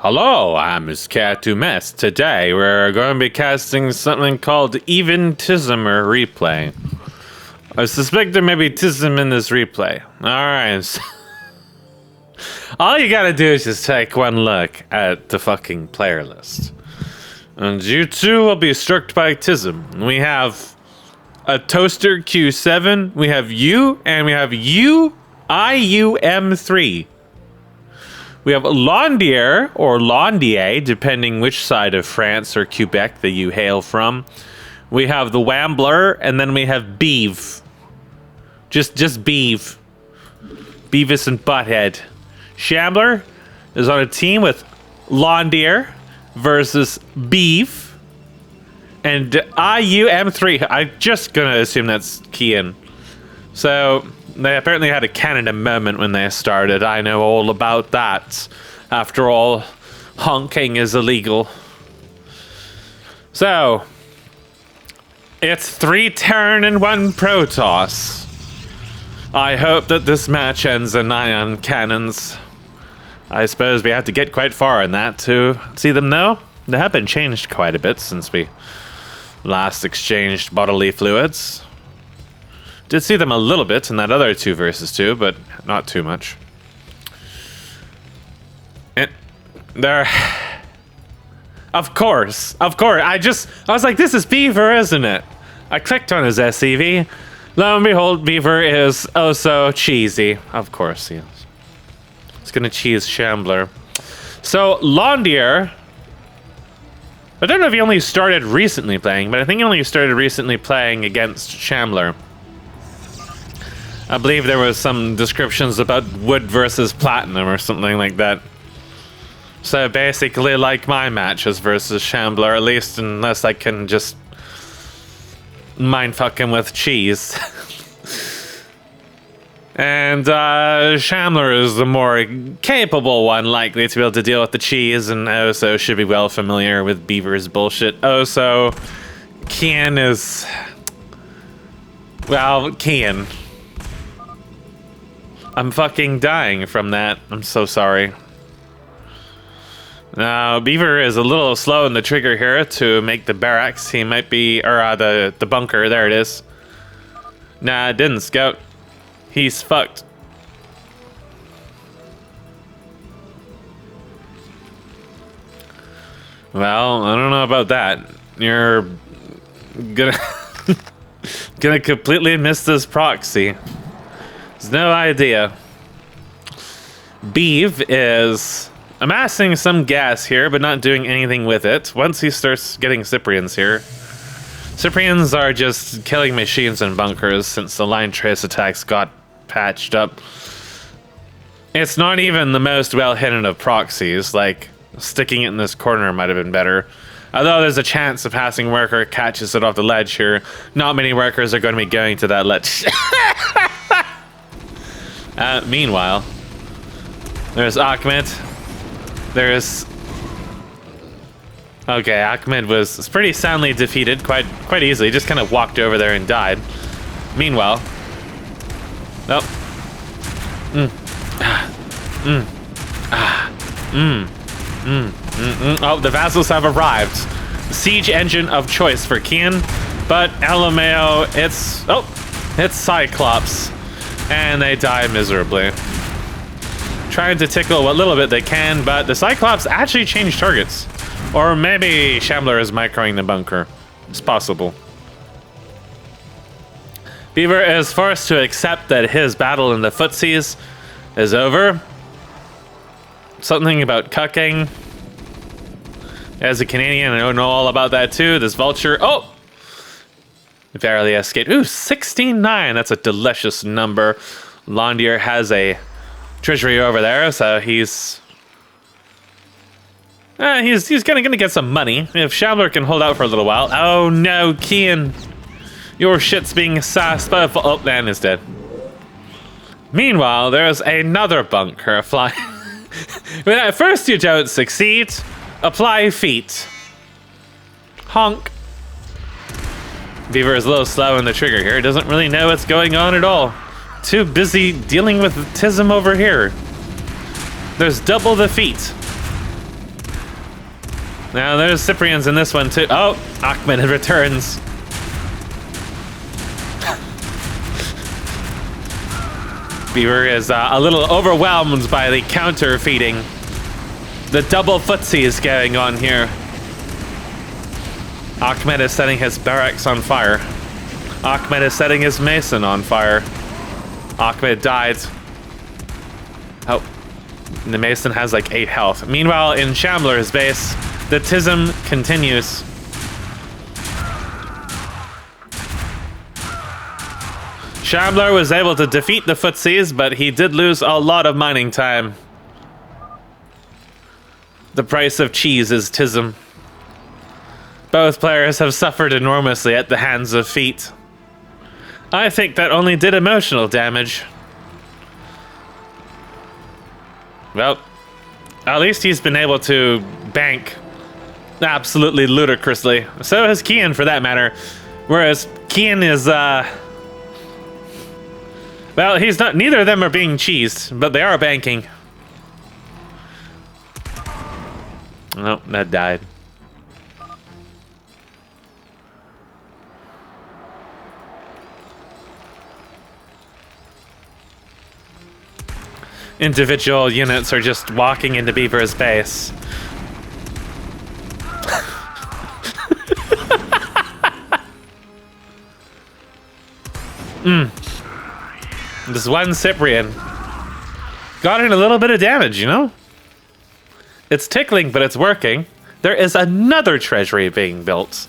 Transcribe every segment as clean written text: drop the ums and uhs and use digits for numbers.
Hello, I'm IskatuMesk. Today we're going to be casting something called Even-Tismer Replay. I suspect there may be Tism in this replay. Alright. All you gotta do is just take one look at the fucking player list. And you too will be struck by Tism. We have a Toaster Q7, we have you, and we have IUM3. We have Londier, or Londier, depending which side of France or Quebec that you hail from. We have the Wambler, and then we have Beav. Just Beav. Beavis and Butthead. Shambler is on a team with Londier versus Beav. And IUM3, I'm just gonna assume that's Keyan. So, they apparently had a Canada moment when they started. I know all about that. After all, honking is illegal. So, it's 3 Terran and 1 Protoss. I hope that this match ends in ion cannons. I suppose we have to get quite far in that to see them though. They have been changed quite a bit since we last exchanged bodily fluids. Did see them a little bit in that other 2 versus 2, but not too much. And there, of course. I was like, this is Beaver, isn't it? I clicked on his SCV. Lo and behold, Beaver is oh so cheesy. Of course he is. He's gonna cheese Shambler. So Londier, I don't know if he only started recently playing, but I think he only started recently playing against Shambler. I believe there was some descriptions about wood versus platinum or something like that. So basically like my matches versus Shambler, at least unless I can just mindfuck him with cheese. And Shambler is the more capable one, likely to be able to deal with the cheese, and also should be well familiar with Beaver's bullshit. Also, Keyan is... well, Keyan. I'm fucking dying from that. I'm so sorry. Now, Beaver is a little slow in the trigger here to make the barracks. He might be, or the bunker, there it is. Nah, it didn't, Scout. He's fucked. Well, I don't know about that. You're gonna gonna completely miss this proxy. There's no idea. Beav is amassing some gas here, but not doing anything with it. Once he starts getting Cyprians here. Cyprians are just killing machines and bunkers since the line trace attacks got patched up. It's not even the most well hidden of proxies, like sticking it in this corner might have been better. Although there's a chance a passing worker catches it off the ledge here. Not many workers are going to be going to that ledge. Meanwhile, there's Ahmed. There's... okay, Ahmed was pretty soundly defeated, quite easily. Just kind of walked over there and died. Meanwhile... oh. Oh, the vassals have arrived. Siege engine of choice for Keyan. But LMAO, it's Cyclops. And they die miserably. Trying to tickle what little bit they can, but the Cyclops actually changed targets. Or maybe Shambler is microing the bunker. It's possible. Beaver is forced to accept that his battle in the footsies is over. Something about cucking. As a Canadian, I don't know all about that too. This vulture, oh! Barely escaped. Ooh, 16-9. That's a delicious number. Londier has a treasury over there, so he's gonna get some money if Shambler can hold out for a little while. Oh no, Keyan, your shit's being sassed by oh, man is dead. Meanwhile, there's another bunker flying. When at first you don't succeed, apply feet. Honk. Beaver is a little slow in the trigger here. Doesn't really know what's going on at all. Too busy dealing with Tism over here. There's double the feet. Now there's Cyprians in this one too. Oh, Ahmed returns. Beaver is a little overwhelmed by the counter feeding. The double footsie is going on here. Ahmed is setting his barracks on fire. Ahmed is setting his mason on fire. Ahmed died. Oh, the mason has like 8 health. Meanwhile, in Shambler's base, the TISM continues. Shambler was able to defeat the footsies, but he did lose a lot of mining time. The price of cheese is TISM. Both players have suffered enormously at the hands of feet. I think that only did emotional damage. Well, at least he's been able to bank absolutely ludicrously. So has Keyan, for that matter. Whereas Keyan is, well, he's not. Neither of them are being cheesed, but they are banking. Oh, that died. Individual units are just walking into Beaver's base. This one Cyprian got in a little bit of damage, you know? It's tickling, but it's working. There is another treasury being built.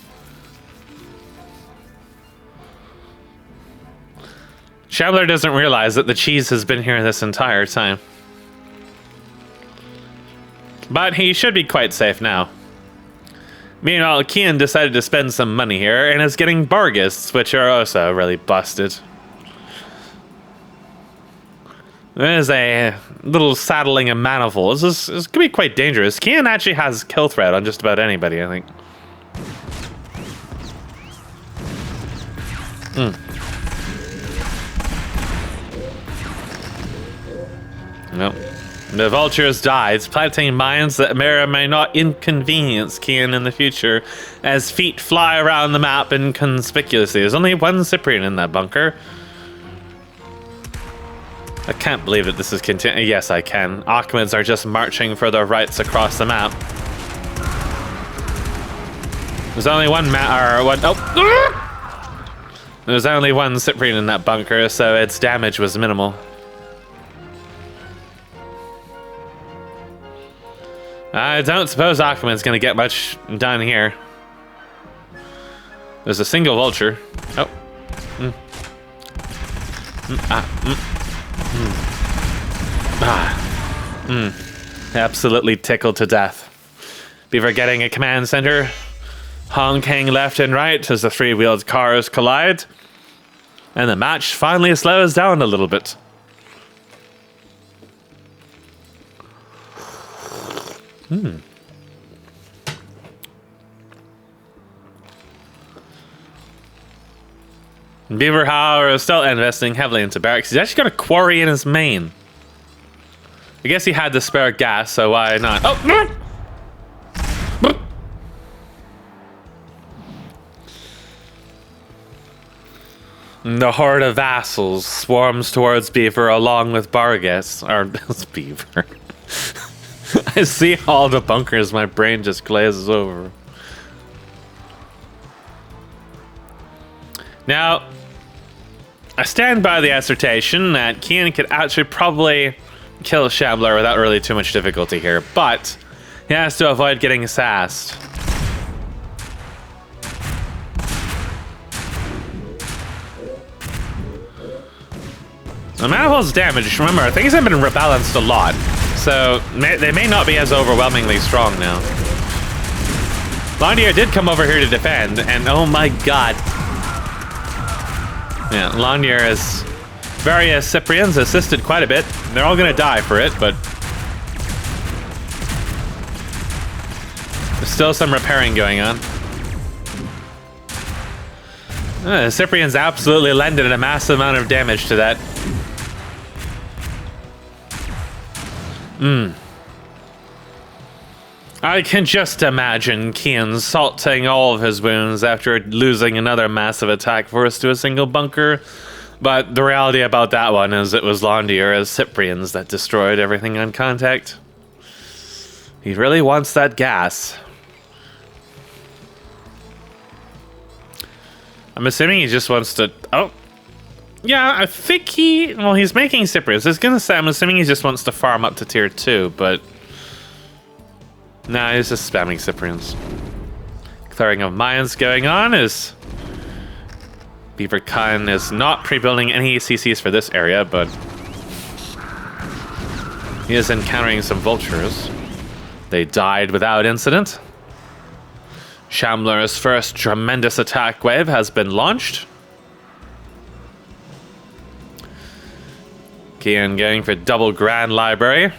Shambler doesn't realize that the cheese has been here this entire time. But he should be quite safe now. Meanwhile, Keyan decided to spend some money here and is getting bargists, which are also really busted. There's a little saddling of manifolds. This could be quite dangerous. Keyan actually has kill threat on just about anybody, I think. Nope. The vultures died, planting mines that may or may not inconvenience Keyan in the future, as feet fly around the map inconspicuously. There's only one Cyprian in that bunker. I can't believe that this is continuing. Yes, I can. Ahmeds are just marching for their rights across the map. There's only one There's only one Cyprian in that bunker, so its damage was minimal. I don't suppose Ahmed's gonna get much done here. There's a single vulture. Oh. Absolutely tickled to death. Beaver getting a command center. Honking left and right as the three-wheeled cars collide. And the match finally slows down a little bit. Beaver, however, is still investing heavily into barracks. He's actually got a quarry in his main. I guess he had the spare gas, so why not? Oh! The horde of vassals swarms towards Beaver along with Bargus. Or, Beaver. I see all the bunkers, my brain just glazes over. Now, I stand by the assertion that Keyan could actually probably kill Shambler without really too much difficulty here, but he has to avoid getting sassed. The manifold's damage, remember, things have been rebalanced a lot, so they may not be as overwhelmingly strong now. Londier did come over here to defend, and oh my god. Yeah, Londier is various Cyprians assisted quite a bit. They're all gonna die for it, but there's still some repairing going on. The Cyprians absolutely lended a massive amount of damage to that. I can just imagine Keyan salting all of his wounds after losing another massive attack force to a single bunker. But the reality about that one is it was Londier as Cyprians that destroyed everything on contact. He really wants that gas. I'm assuming he just wants to... Oh. Yeah, I think he... Well, he's making Cyprians. I was going to say, I'm assuming he just wants to farm up to tier 2, but... Nah, he's just spamming Cyprians. Clearing of mines going on is... Beaver99 is not pre-building any CCs for this area, but... He is encountering some vultures. They died without incident. Shambler's first tremendous attack wave has been launched. Keyan going for double Grand Library.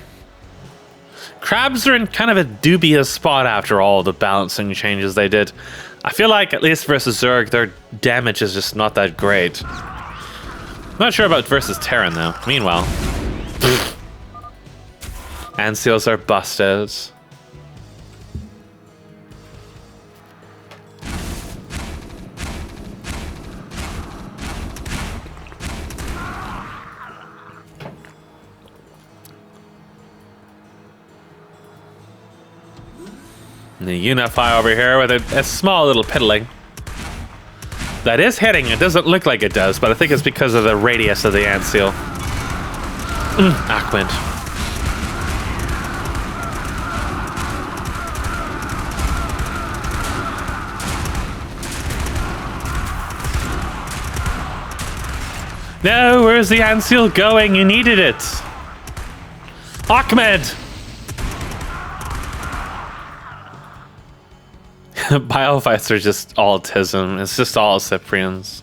Crabs are in kind of a dubious spot after all the balancing changes they did. I feel like, at least versus Zerg, their damage is just not that great. I'm not sure about versus Terran, though. Meanwhile... Anseals are busted. The Unify over here with a small little piddling. That is hitting. It doesn't look like it does, but I think it's because of the radius of the Antseal. Ahmed. No, where's the Antseal going? You needed it. Ahmed! Biofights are just autism. It's just all Cyprians.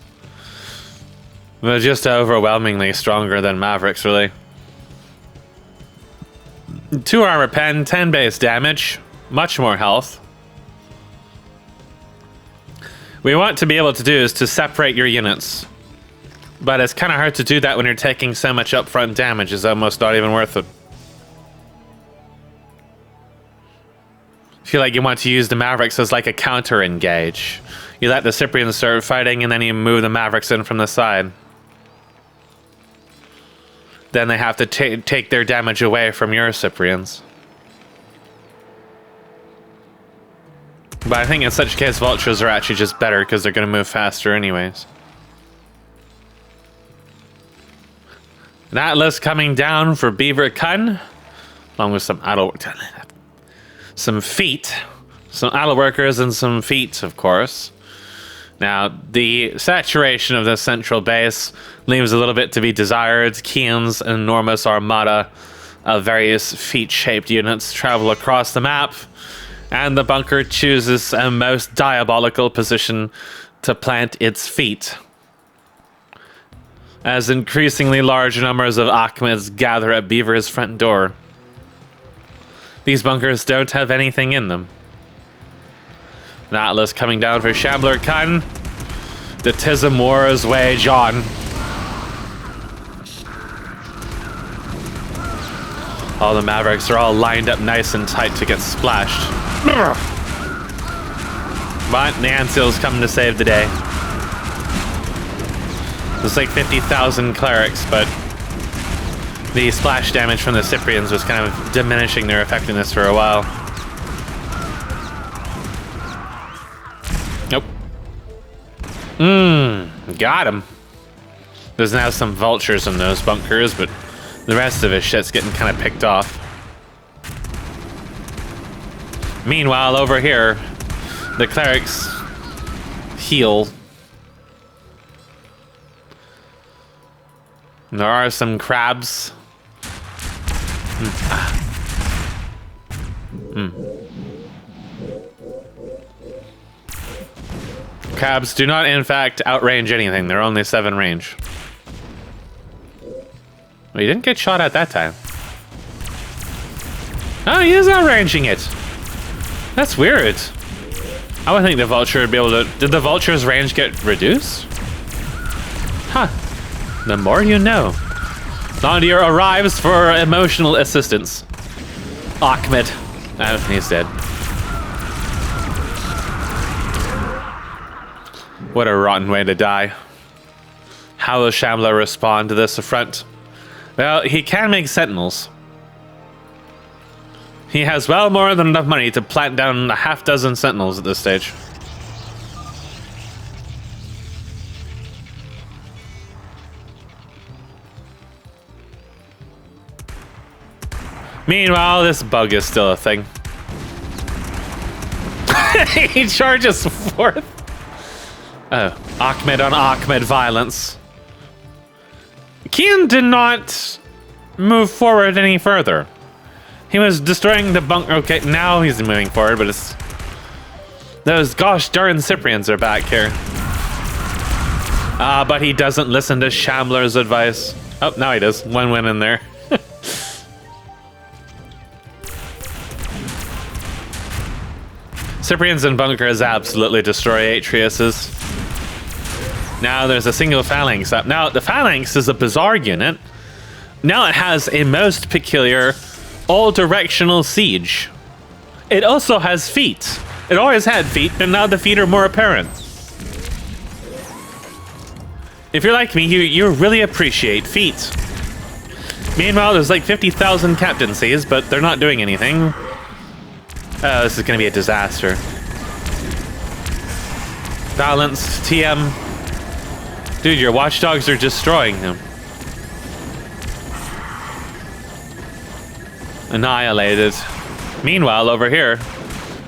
They're just overwhelmingly stronger than Mavericks, really. 2 armor pen, 10 base damage, much more health. What you want to be able to do is to separate your units. But it's kind of hard to do that when you're taking so much upfront damage. It's almost not even worth it. I feel like you want to use the Mavericks as like a counter engage. You let the Cyprians start fighting and then you move the Mavericks in from the side. Then they have to take their damage away from your Cyprians. But I think in such a case, Vultures are actually just better because they're going to move faster anyways. An Atlas coming down for Beaver99, along with some some feet, some idle workers and some feet, of course. Now, the saturation of the central base leaves a little bit to be desired. Keyan's enormous armada of various feet-shaped units travel across the map, and the bunker chooses a most diabolical position to plant its feet, as increasingly large numbers of Ahmeds gather at Beaver's front door. These bunkers don't have anything in them. An Atlas coming down for Shambler. The Tism Wars wage on. All the Mavericks are all lined up nice and tight to get splashed. But the Antseal's coming to save the day. It's like 50,000 clerics, but the splash damage from the Cyprians was kind of diminishing their effectiveness for a while. Nope. Got him. There's now some vultures in those bunkers, but the rest of his shit's getting kind of picked off. Meanwhile, over here, the clerics heal. There are some crabs. Crabs do not, in fact, outrange anything. They're only 7 range. Well, he didn't get shot at that time. Oh, he is outranging it. That's weird. I would think the vulture would be able to... Did the vulture's range get reduced? Huh. The more you know. Londier arrives for emotional assistance. Ahmed. Oh, he's dead. What a rotten way to die. How will Shambler respond to this affront? Well, he can make sentinels. He has well more than enough money to plant down a half-dozen sentinels at this stage. Meanwhile, this bug is still a thing. He charges forth. Oh, Ahmed on Ahmed violence. Keyan did not move forward any further. He was destroying the bunker. Okay, now he's moving forward, but it's... Those gosh darn Cyprians are back here. But he doesn't listen to Shambler's advice. Oh, now he does. One win in there. Cyprians and bunkers absolutely destroy Atreus's. Now there's a single phalanx up. Now the phalanx is a bizarre unit. Now it has a most peculiar all-directional siege. It also has feet. It always had feet, but now the feet are more apparent. If you're like me, you really appreciate feet. Meanwhile, there's like 50,000 captaincies, but they're not doing anything. Oh, this is gonna be a disaster. Balanced TM. Dude, your watchdogs are destroying him. Annihilated. Meanwhile, over here,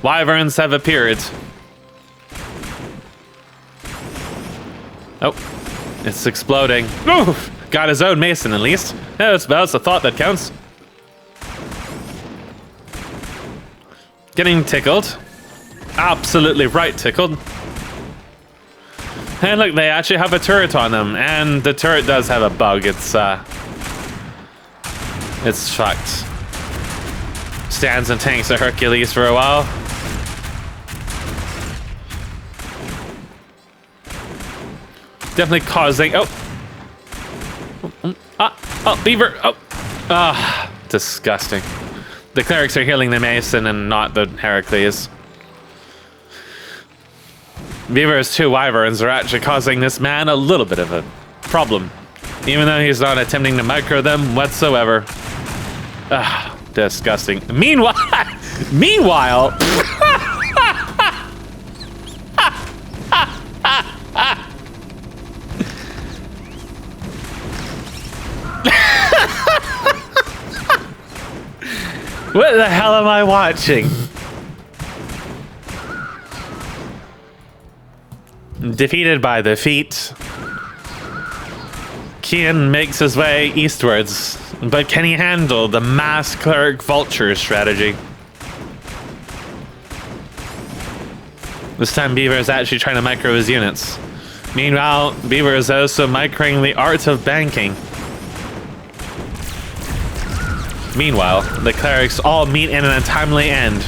wyverns have appeared. Oh, it's exploding. Ooh, got his own mason at least. Yeah, that's a thought that counts. Getting tickled. Absolutely right tickled. And look, they actually have a turret on them, and the turret does have a bug. It's fucked. Stands and tanks a Hercules for a while. Definitely causing... Oh, Beaver! Oh, disgusting. The clerics are healing the Mason and not the Heracles. Beaver's two wyverns are actually causing this man a little bit of a problem, even though he's not attempting to micro them whatsoever. Ah, disgusting. Meanwhile, what the hell am I watching? Defeated by the feet, Keyan makes his way eastwards, but can he handle the mass cleric vulture strategy? This time Beaver is actually trying to micro his units. Meanwhile, Beaver is also microing the art of banking. Meanwhile, the clerics all meet in an untimely end.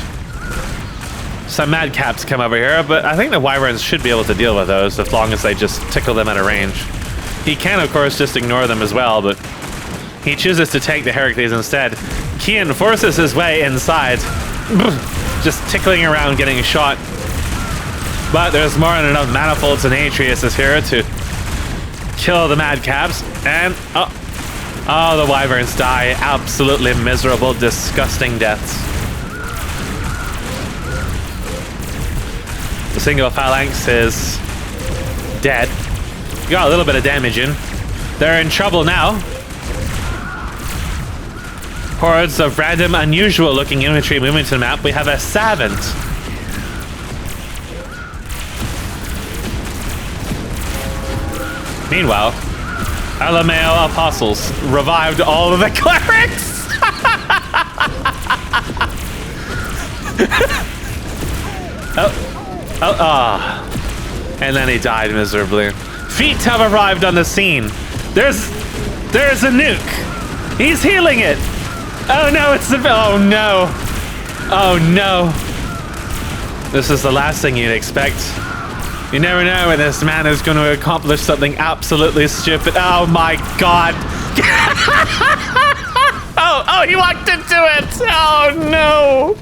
Some madcaps come over here, but I think the wyverns should be able to deal with those as long as they just tickle them at a range. He can, of course, just ignore them as well, but he chooses to take the Heracles instead. Keyan forces his way inside, just tickling around, getting shot. But there's more than enough manifolds and Atreus is here to kill the madcaps, and oh, the wyverns die absolutely miserable, disgusting deaths. The single phalanx is dead. Got a little bit of damage in. They're in trouble now. Hordes of random, unusual-looking infantry moving to the map. We have a savant. Meanwhile, Alameo Apostles revived all of the clerics. And then he died miserably. Feet have arrived on the scene. There's a nuke. He's healing it. Oh no, oh no. Oh no. This is the last thing you'd expect. You never know when this man is going to accomplish something absolutely stupid. Oh my god. Oh, he walked into it. Oh no.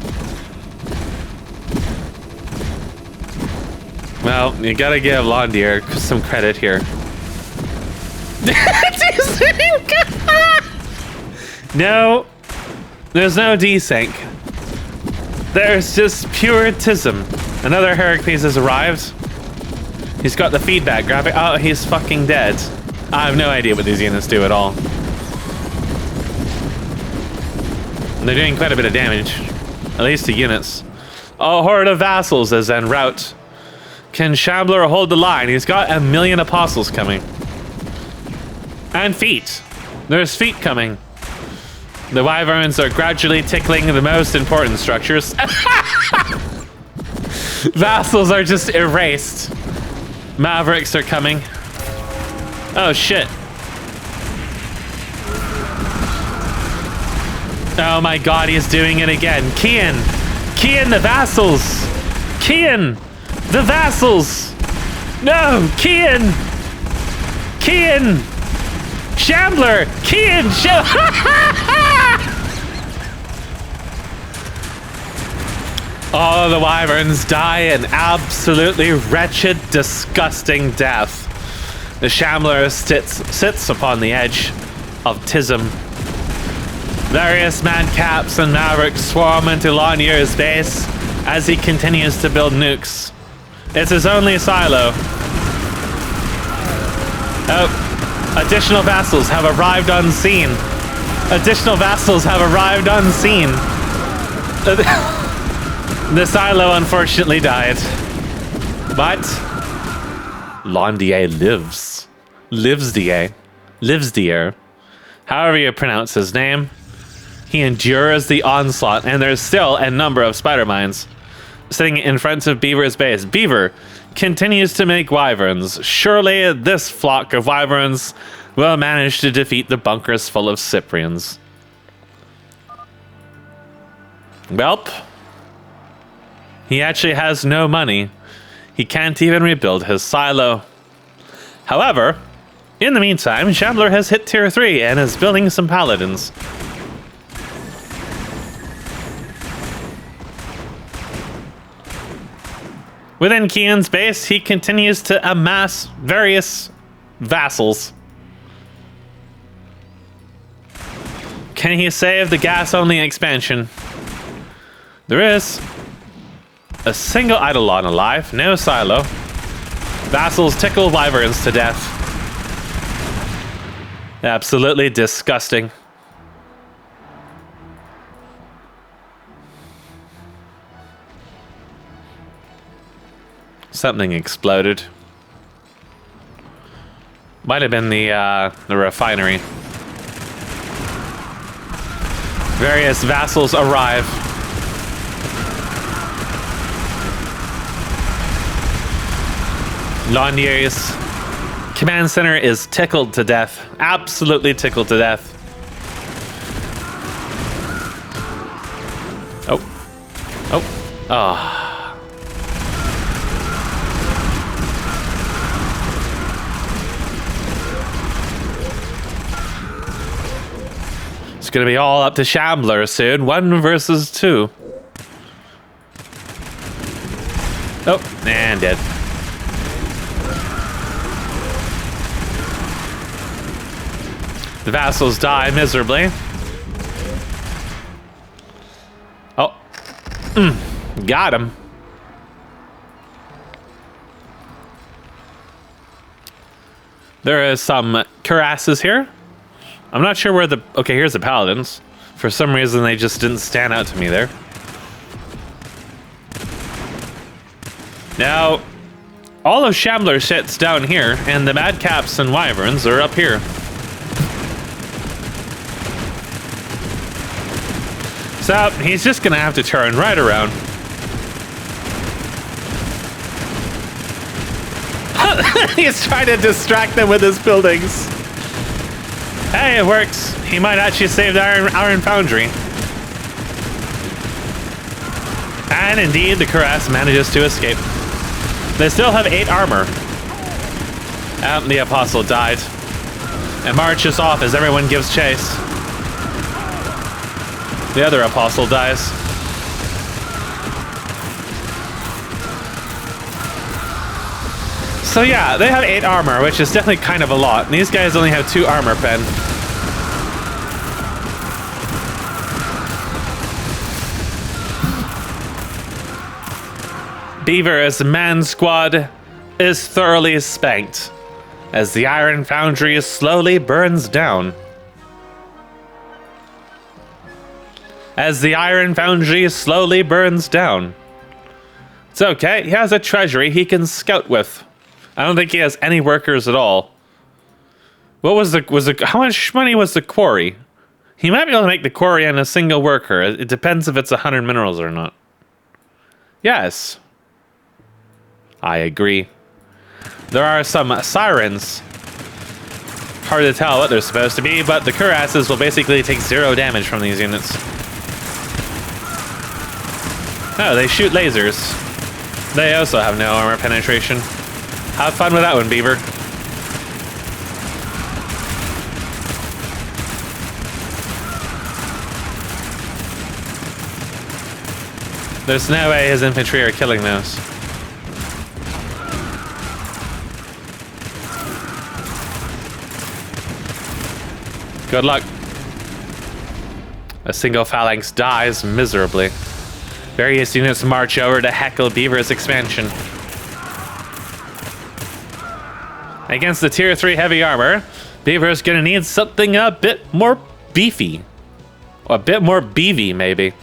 Well, you gotta give Londier some credit here. No, there's no desync. There's just pure tism. Another Heracles has arrived. He's got the feedback graphic. Oh, he's fucking dead. I have no idea what these units do at all. They're doing quite a bit of damage, at least to units. A horde of vassals is en route. Can Shambler hold the line? He's got 1 million apostles coming. And feet. There's feet coming. The wyverns are gradually tickling the most important structures. Vassals are just erased. Mavericks are coming. Oh shit. Oh my god, he's doing it again. Keyan! Keyan, the vassals! Keyan! The vassals! No! Keyan! Keyan! Shambler! Keyan! Oh, the wyverns die an absolutely wretched, disgusting death. The Shambler sits upon the edge of Tism. Various madcaps and mavericks swarm into Londier's base as he continues to build nukes. It's his only silo. Oh, additional vassals have arrived unseen. Additional vassals have arrived unseen. The silo unfortunately died. But Londier lives. Lives-dier. However you pronounce his name. He endures the onslaught, and there's still a number of spider mines sitting in front of Beaver's base. Beaver continues to make wyverns. Surely this flock of wyverns will manage to defeat the bunkers full of Cyprians. Welp. He actually has no money. He can't even rebuild his silo. However, in the meantime, Shambler has hit tier 3 and is building some paladins. Within Keyan's base, he continues to amass various vassals. Can he save the gas-only expansion? There is a single Eidolon alive, no silo. Vassals tickle wyverns to death. Absolutely disgusting. Something exploded. Might have been the refinery. Various vassals arrive. Londier's command center is tickled to death. Absolutely tickled to death. Oh. Oh. Ah. Oh. It's gonna be all up to Shambler soon. 1 versus 2. Oh, and dead. The vassals die miserably. Oh. Got him. There is some cuirasses here. I'm not sure where the... Okay, here's the paladins. For some reason, they just didn't stand out to me there. Now, all of Shambler sits down here, and the madcaps and wyverns are up here. So, he's just gonna have to turn right around. He's trying to distract them with his buildings. Hey, it works. He might actually save the Iron Foundry. And indeed, the cuirass manages to escape. They still have 8 armor. And the apostle died. And marches off as everyone gives chase. The other apostle dies. So yeah, they have 8 armor, which is definitely kind of a lot. And these guys only have 2 armor pen. Beaver's man squad is thoroughly spanked as the iron foundry slowly burns down. As the iron foundry slowly burns down. It's okay, he has a treasury he can scout with. I don't think he has any workers at all. What was how much money was the quarry? He might be able to make the quarry on a single worker. It depends if it's 100 minerals or not. Yes. I agree. There are some sirens. Hard to tell what they're supposed to be, but the cuirasses will basically take 0 damage from these units. Oh, they shoot lasers. They also have no armor penetration. Have fun with that one, Beaver. There's no way his infantry are killing those. Good luck. A single phalanx dies miserably. Various units march over to heckle Beaver's expansion. Against the tier 3 heavy armor, Beaver's gonna need something a bit more beefy. Or a bit more beefy, maybe.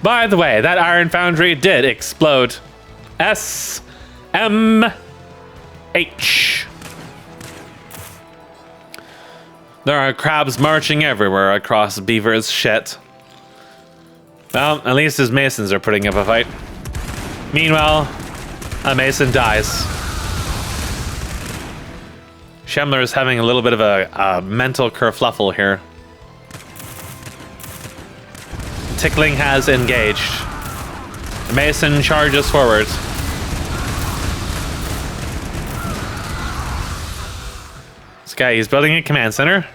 By the way, that iron foundry did explode. SMH. There are crabs marching everywhere across Beaver's shit. Well, at least his masons are putting up a fight. Meanwhile, a mason dies. Shambler is having a little bit of a mental kerfluffle here. Tickling has engaged. The mason charges forward. This guy, he's building a command center.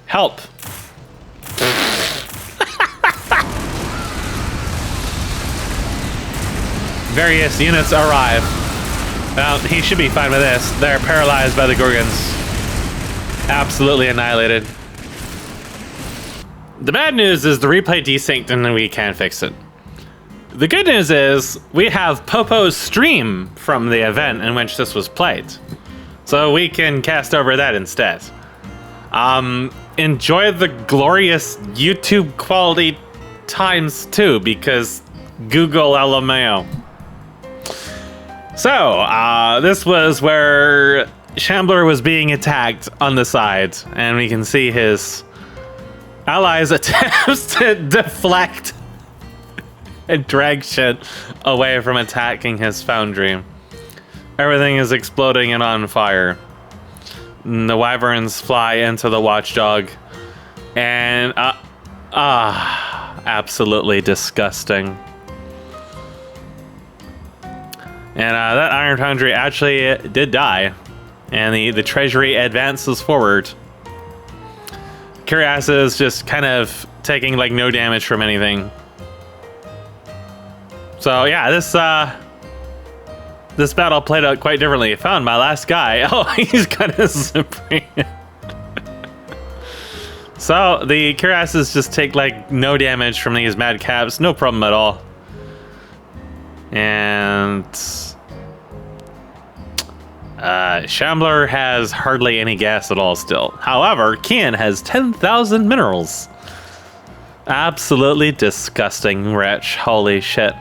Help. Various units arrive. Well, he should be fine with this. They're paralyzed by the Gorgons. Absolutely annihilated. The bad news is the replay desynced and we can't fix it. The good news is we have Popo's stream from the event in which this was played. So we can cast over that instead. Enjoy the glorious YouTube quality times 2 because Google LMAO. So, this was where Shambler was being attacked on the side, and we can see his allies' attempts to deflect and drag shit away from attacking his foundry. Everything is exploding and on fire. And the wyverns fly into the watchdog, and absolutely disgusting. And that iron foundry actually did die, and the treasury advances forward. Cuirass is just kind of taking like no damage from anything. So yeah, this battle played out quite differently. I found my last guy. Oh, he's got a supreme. So the cuirasses just take like no damage from these madcaps, no problem at all. And Shambler has hardly any gas at all still. However, Keyan has 10,000 minerals. Absolutely disgusting wretch. Holy shit.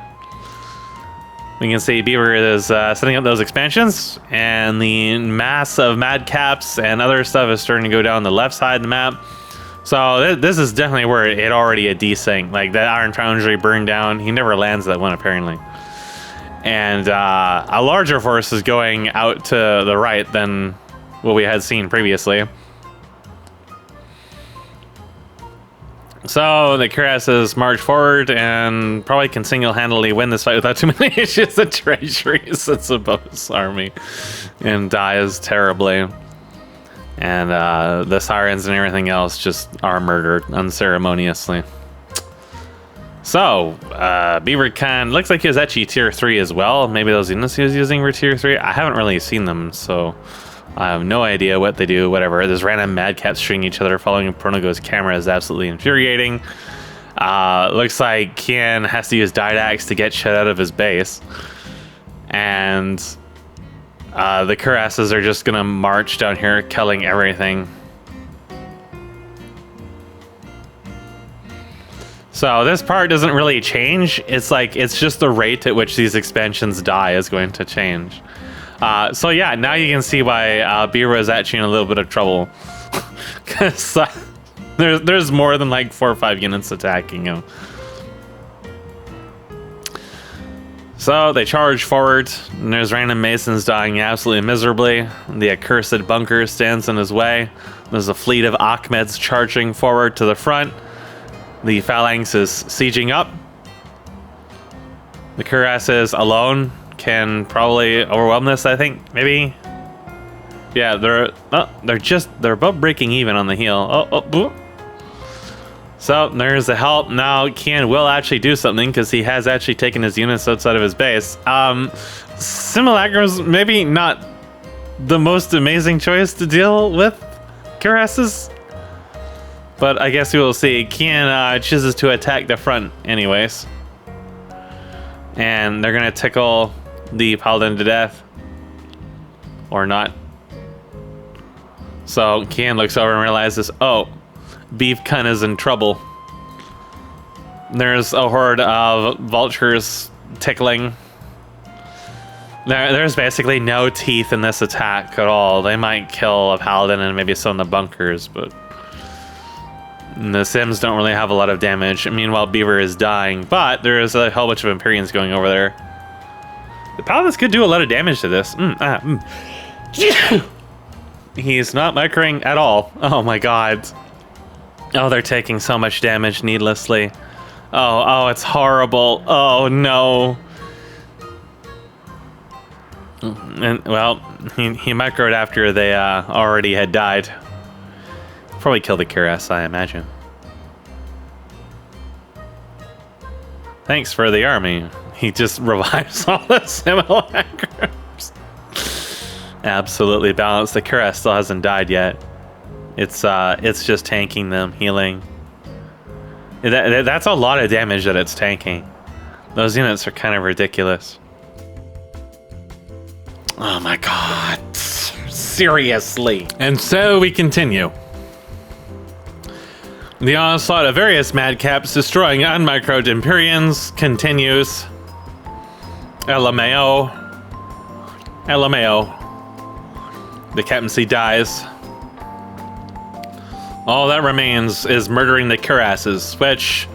We can see Beaver is setting up those expansions, and the mass of madcaps and other stuff is starting to go down the left side of the map. So this is definitely where it already a desync. Like that iron foundry burned down. He never lands that one apparently. And a larger force is going out to the right than what we had seen previously. So the cuirasses march forward and probably can single-handedly win this fight without too many issues. The treasury sits above his army and dies terribly. And the sirens and everything else just are murdered unceremoniously. So, Beaver looks like he was actually tier 3 as well. Maybe those units he was using were tier 3. I haven't really seen them, so I have no idea what they do, whatever. There's random madcaps shooting each other, following Pronogo's camera is absolutely infuriating. Looks like Keyan has to use Didax to get shit out of his base. And the cuirasses are just gonna march down here, killing everything. So this part doesn't really change. It's like, it's just the rate at which these expansions die is going to change. So yeah, now you can see why Beaver is actually in a little bit of trouble. Because there's more than like 4 or 5 units attacking him. So they charge forward, and there's random masons dying absolutely miserably. The accursed bunker stands in his way. There's a fleet of Ahmeds charging forward to the front. The phalanx is sieging up. The cuirasses alone can probably overwhelm this, I think, maybe. Yeah, they're about breaking even on the heel. So there's the help. Now Keyan will actually do something because he has actually taken his units outside of his base. Simulacrum's maybe not the most amazing choice to deal with cuirasses, but I guess we will see. Keyan chooses to attack the front anyways. And they're gonna tickle the paladin to death. Or not. So Keyan looks over and realizes, oh, Beefcun is in trouble. There's a horde of vultures tickling. There's basically no teeth in this attack at all. They might kill a paladin and maybe some of the bunkers, but the Sims don't really have a lot of damage. Meanwhile, Beaver is dying, but there is a whole bunch of Empyreans going over there. The paladins could do a lot of damage to this. He's not microing at all. Oh my god. Oh, they're taking so much damage needlessly. Oh, it's horrible. Oh no. And well, he microed after they already had died. Probably killed the cuirass, I imagine. Thanks for the army. He just revives all the simulacrums. Absolutely balanced. The cuirass still hasn't died yet. It's just tanking them, healing. That's a lot of damage that it's tanking. Those units are kind of ridiculous. Oh my god. Seriously. And so we continue. The onslaught of various madcaps destroying unmicroed Empyreans continues. LMAO. The captaincy dies. All that remains is murdering the cuirasses, which,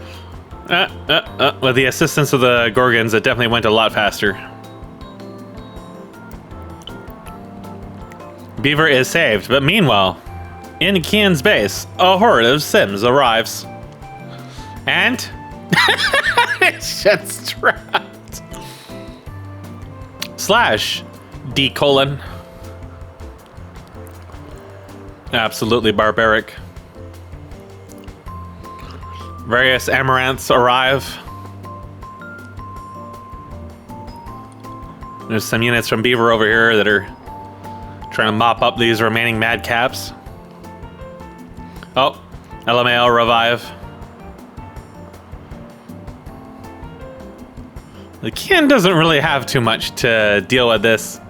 with the assistance of the Gorgons, it definitely went a lot faster. Beaver is saved, but meanwhile, in Keyan's base, a horde of Sims arrives. And it's just trapped. /D:. Absolutely barbaric. Various Amaranths arrive. There's some units from Beaver over here that are trying to mop up these remaining madcaps. Oh, LMAO revive. The Keyan doesn't really have too much to deal with this.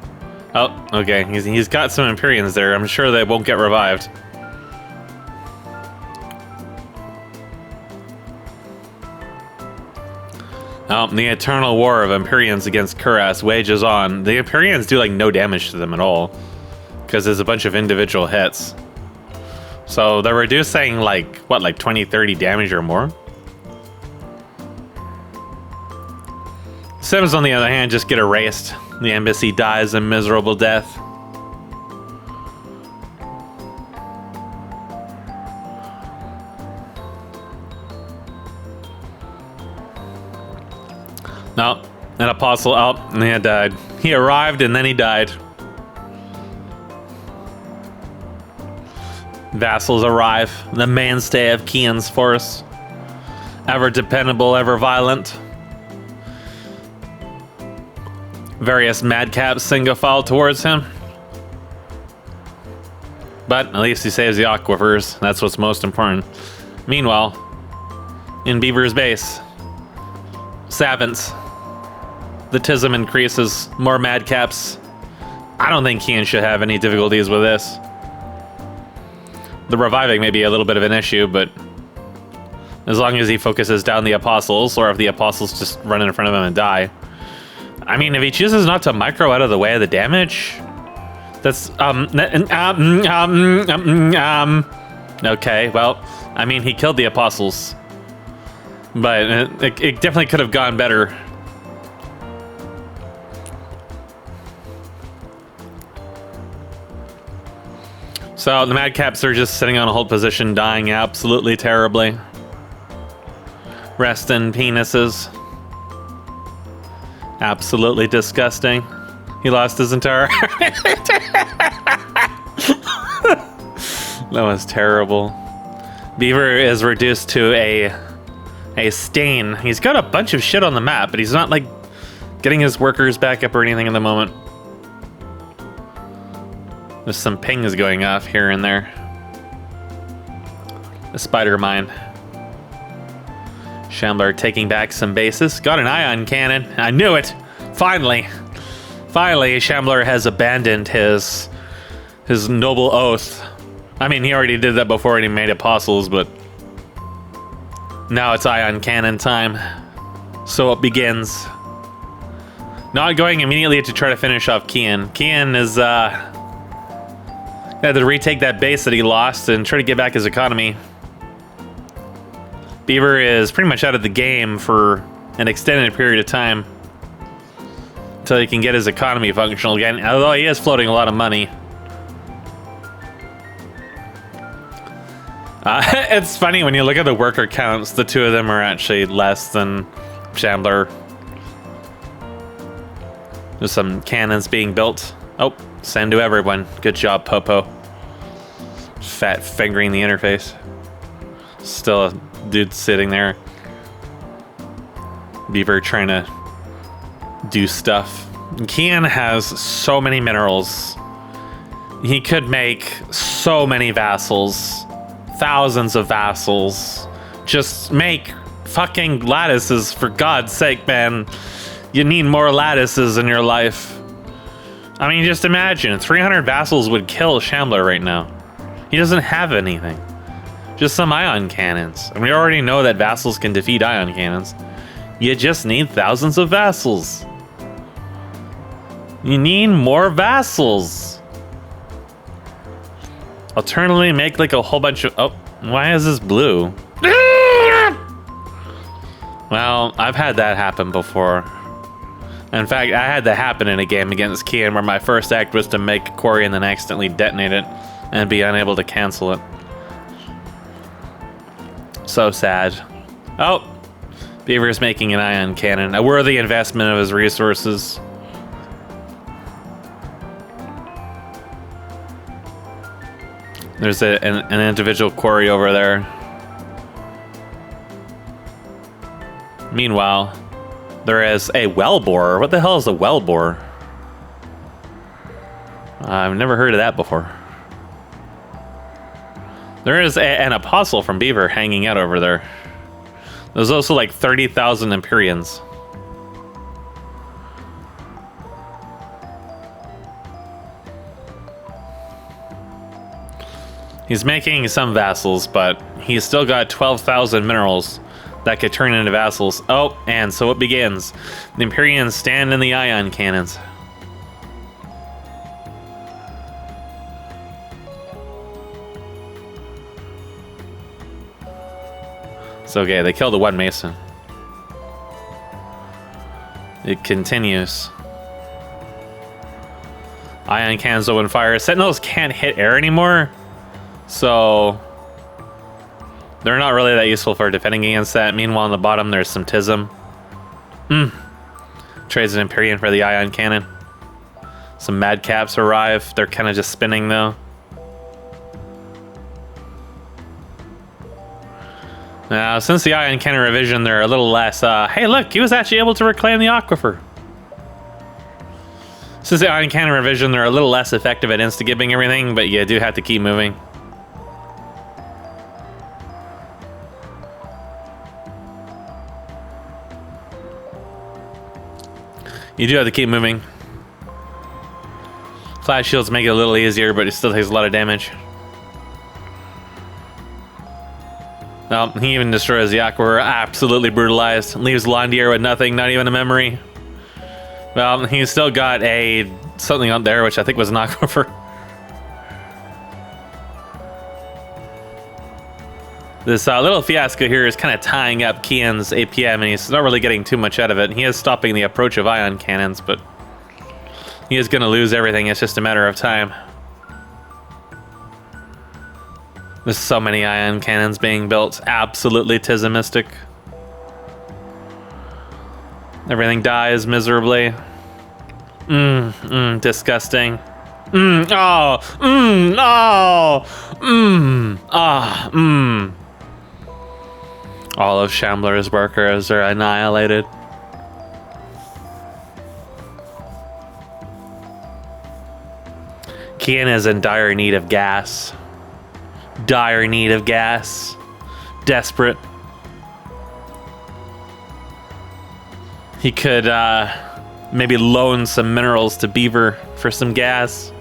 Oh, okay. He's got some Empyreans there. I'm sure they won't get revived. Oh, the eternal war of Empyreans against Cuirass wages on. The Empyreans do like no damage to them at all, because there's a bunch of individual hits. So they're reducing like, what, like 20, 30 damage or more? Sims, on the other hand, just get erased. The embassy dies a miserable death. No, an apostle, and he had died. He arrived and then he died. Vassals arrive, the mainstay of Keyan's force. Ever dependable, ever violent. Various madcaps single file towards him. But at least he saves the aquifers. That's what's most important. Meanwhile, in Beaver's base, Savants. The Tism increases. More madcaps. I don't think Keyan should have any difficulties with this. The reviving may be a little bit of an issue, but as long as he focuses down the apostles, or if the apostles just run in front of him and die. I mean, if he chooses not to micro out of the way of the damage, that's okay. Well, I mean, he killed the apostles, but it definitely could have gone better. So the madcaps are just sitting on a hold position, dying absolutely terribly. Rest in penises. Absolutely disgusting. He lost his entire... That was terrible. Beaver is reduced to a stain. He's got a bunch of shit on the map, but he's not, like, getting his workers back up or anything at the moment. There's some pings going off here and there. The spider mine. Shambler taking back some bases. Got an ion cannon. I knew it! Finally! Finally, Shambler has abandoned his noble oath. I mean, he already did that before and he made apostles, but now it's ion cannon time. So it begins. Not going immediately to try to finish off Keyan. Keyan is, had to retake that base that he lost and try to get back his economy. Beaver is pretty much out of the game for an extended period of time until he can get his economy functional again, although he is floating a lot of money. It's funny when you look at the worker counts, the two of them are actually less than Shambler. There's some cannons being built. Oh, send to everyone. Good job, Popo. Fat fingering the interface. Still a dude sitting there. Beaver trying to do stuff. Keyan has so many minerals. He could make so many vassals. Thousands of vassals. Just make fucking lattices, for God's sake, man. You need more lattices in your life. I mean, just imagine, 300 vassals would kill Shambler right now. He doesn't have anything. Just some ion cannons. And we already know that vassals can defeat ion cannons. You just need thousands of vassals. You need more vassals. Alternatively, make like a whole bunch of... Oh, why is this blue? Well, I've had that happen before. In fact, I had that happen in a game against Keyan where my first act was to make a quarry and then accidentally detonate it and be unable to cancel it. So sad. Oh, Beaver's making an ion cannon, a worthy investment of his resources. There's an individual quarry over there. Meanwhile, there is a well borer. What the hell is a well borer? I've never heard of that before. There is an apostle from Beaver hanging out over there. There's also like 30,000 Empyreans. He's making some vassals, but he's still got 12,000 minerals that could turn into vassals. Oh, and so it begins. The Empyreans stand in the ion cannons. It's okay, they killed the one mason. It continues. Ion cannons open fire. Sentinels can't hit air anymore, so they're not really that useful for defending against that. Meanwhile, on the bottom, there's some Tism. Trades an Empyrean for the ion cannon. Some madcaps arrive. They're kind of just spinning, though. Now, since the ion cannon revision, they're a little less, hey look, he was actually able to reclaim the aquifer. Since the ion cannon revision, they're a little less effective at insta-gibbing everything, but you do have to keep moving. You do have to keep moving. Flash shields make it a little easier, but it still takes a lot of damage. Well, he even destroys the aquifer, absolutely brutalized. Leaves Londier with nothing, not even a memory. Well, he's still got something up there, which I think was an aquifer. This little fiasco here is kind of tying up Keyan's APM, and he's not really getting too much out of it. He is stopping the approach of ion cannons, but he is going to lose everything. It's just a matter of time. There's so many ion cannons being built. Absolutely TheShambler. Everything dies miserably. Disgusting. All of Shambler's workers are annihilated. Keyan is in dire need of gas. Dire need of gas. Desperate. He could maybe loan some minerals to Beaver for some gas.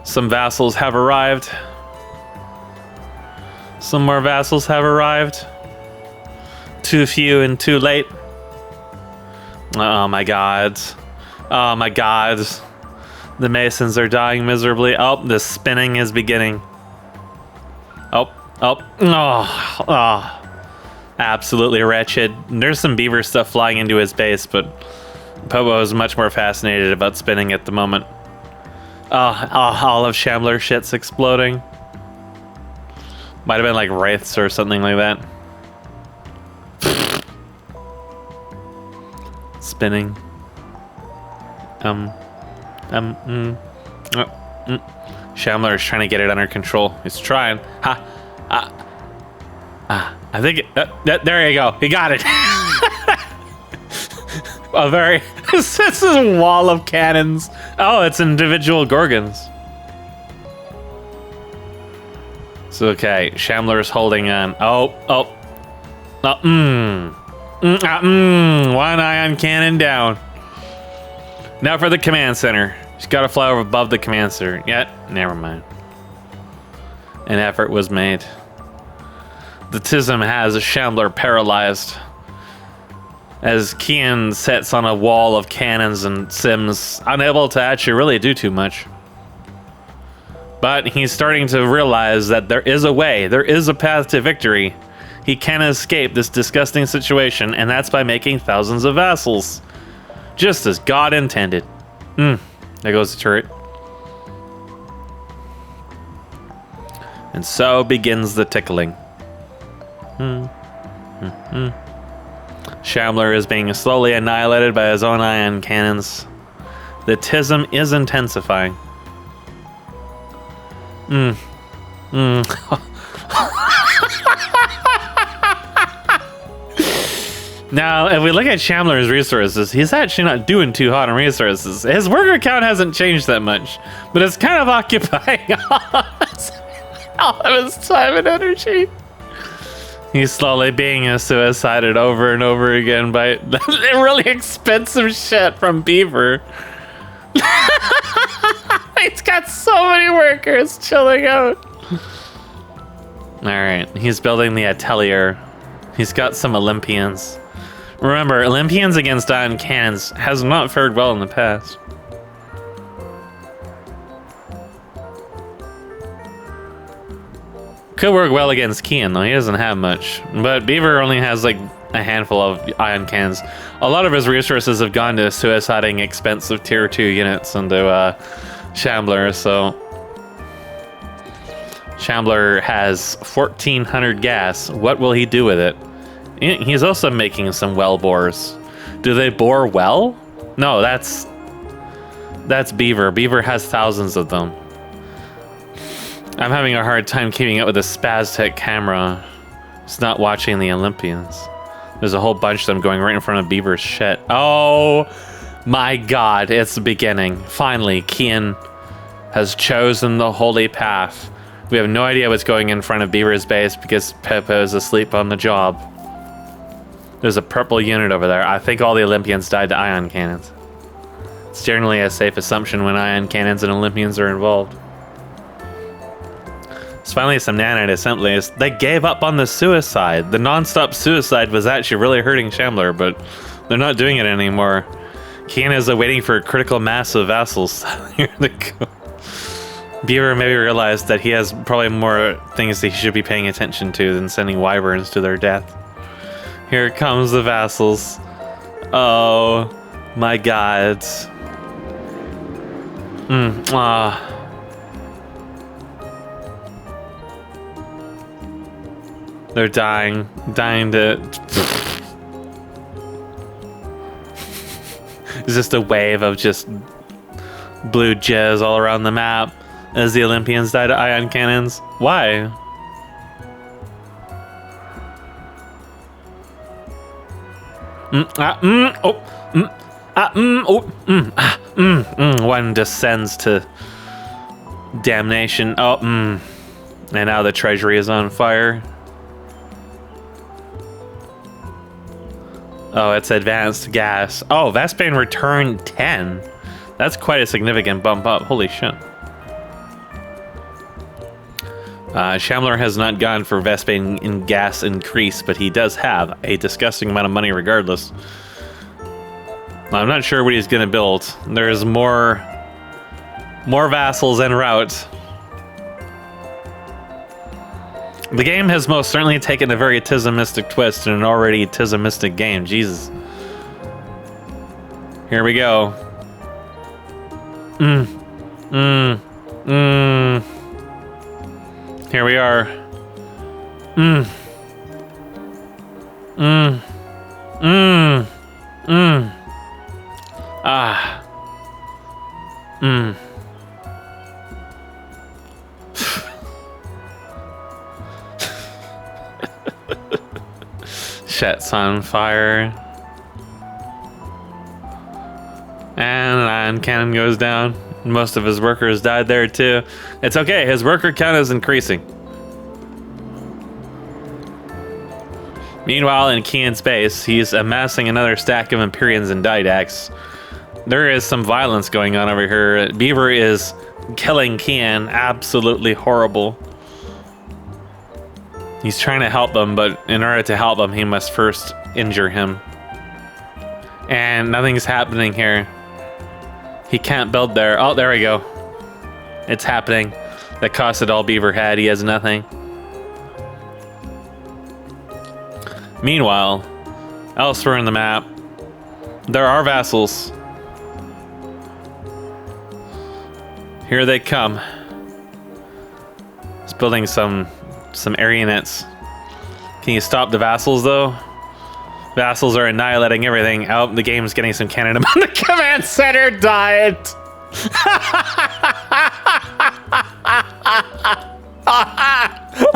Some vassals have arrived. Some more vassals have arrived. Too few and too late. Oh my god. Oh my god. The Masons are dying miserably. Oh, the spinning is beginning. Oh. Absolutely wretched. There's some beaver stuff flying into his base, but Pobo is much more fascinated about spinning at the moment. All of Shambler shit's exploding. Might have been like wraiths or something like that. Spinning. Shambler is trying to get it under control. He's trying. I think there you go. He got it. This is a wall of cannons. Oh, it's individual gorgons. So okay, Shambler's holding on. One ion cannon down. Now for the command center. She's got to fly over above the command center. Never mind. An effort was made. The TISM has a Shambler paralyzed as Keyan sits on a wall of cannons and sims, unable to actually really do too much. But he's starting to realize that there is a way, there is a path to victory. He can escape this disgusting situation, and that's by making thousands of vassals. Just as God intended. There goes the turret. And so begins the tickling. Shambler is being slowly annihilated by his own ion cannons. The TISM is intensifying. Now, if we look at Shambler's resources, he's actually not doing too hot on resources. His worker count hasn't changed that much, but it's kind of occupying all of his time and energy. He's slowly being suicided over and over again by really expensive shit from Beaver. He's got so many workers chilling out. Alright, he's building the atelier. He's got some Olympians. Remember, Olympians against ion cannons has not fared well in the past. Could work well against Keyan, though. He doesn't have much. But Beaver only has like a handful of ion cannons. A lot of his resources have gone to suiciding expensive tier 2 units into Shambler, so Shambler has 1,400 gas. What will he do with it? He's also making some well bores. Do they bore well? No, that's Beaver. Beaver has thousands of them. I'm having a hard time keeping up with the spastic camera. It's not watching the Olympians. There's a whole bunch of them going right in front of Beaver's shit. Oh my god, it's the beginning. Finally, Keyan has chosen the holy path. We have no idea what's going in front of Beaver's base because Pippa is asleep on the job. There's a purple unit over there. I think all the Olympians died to ion cannons. It's generally a safe assumption when ion cannons and Olympians are involved. It's finally some nanite assemblies. They gave up on the suicide. The non-stop suicide was actually really hurting Shambler, but they're not doing it anymore. Keyan is waiting for a critical mass of vassals. Here they go. Beaver maybe realized that he has probably more things that he should be paying attention to than sending wyverns to their death. Here comes the vassals. Oh my god. They're dying to... It's just a wave of just blue jizz all around the map as the Olympians die to ion cannons. Why? One descends to damnation. And now the treasury is on fire. Oh, it's advanced gas. Oh, Vespane returned 10. That's quite a significant bump up. Holy shit. Shambler has not gone for Vespane in gas increase, but he does have a disgusting amount of money regardless. I'm not sure what he's going to build. There's more vassals en route. The game has most certainly taken a very Tismistic twist in an already Tismistic game. Jesus. Here we go. Here we are. Shit's on fire. And ion cannon goes down. Most of his workers died there too. It's okay, his worker count is increasing. Meanwhile, in Keyan's base, he's amassing another stack of Empyreans and Didacs. There is some violence going on over here. Beaver is killing Keyan. Absolutely horrible. He's trying to help him, but in order to help him, he must first injure him. And nothing's happening here. He can't build there. Oh, there we go. It's happening. That costed all Beaver had. He has nothing. Meanwhile, elsewhere in the map, there are vassals. Here they come. He's building some Arionets. Can you stop the vassals though? Vassals are annihilating everything. Oh, the game's getting some cannon. The command center died.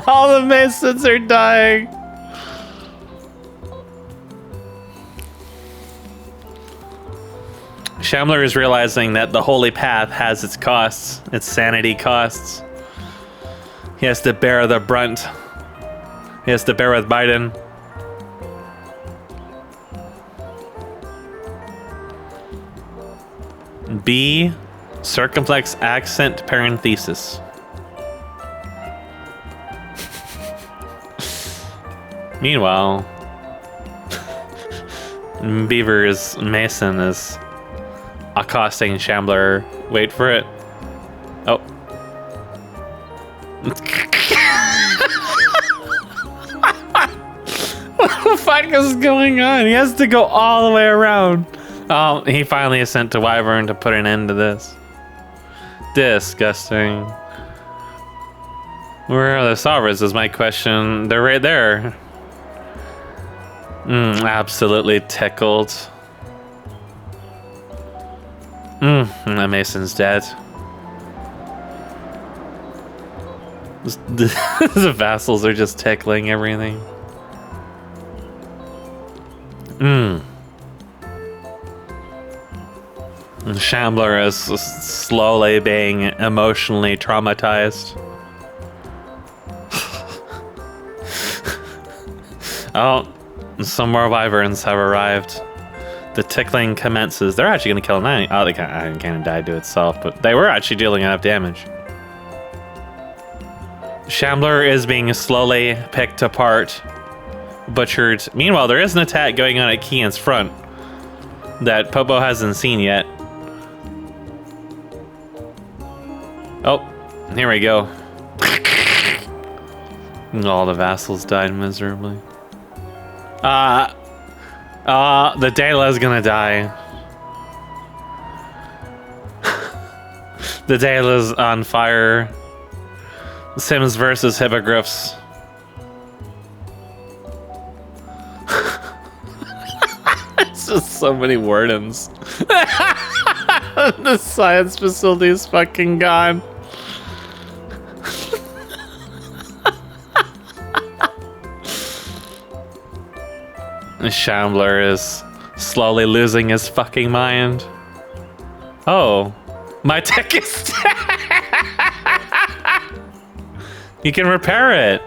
All the masons are dying. Shambler is realizing that the holy path has its costs, its sanity costs. He has to bear the brunt. He has to bear with Biden. B, circumflex accent parenthesis. Meanwhile, Beaver's Mason is accosting Shambler. Wait for it. Oh. What the fuck is going on? He has to go all the way around. Oh, he finally is sent to Wyvern to put an end to this. Disgusting. Where are the sovereigns is my question. They're right there. Absolutely tickled. That Mason's dead. The vassals are just tickling everything. The Shambler is slowly being emotionally traumatized. Oh, some more wyverns have arrived. The tickling commences. They're actually going to kill 9. Oh, they kind of died to itself, but they were actually dealing enough damage. Shambler is being slowly picked apart, butchered. Meanwhile, there is an attack going on at Keyan's front that Popo hasn't seen yet. Oh, here we go. All the vassals died miserably. The Dayla's gonna die. The Dayla's on fire. Sims versus Hippogriffs. It's just so many wardens. The science facility is fucking gone. The Shambler is slowly losing his fucking mind. Oh, my tech is You can repair it.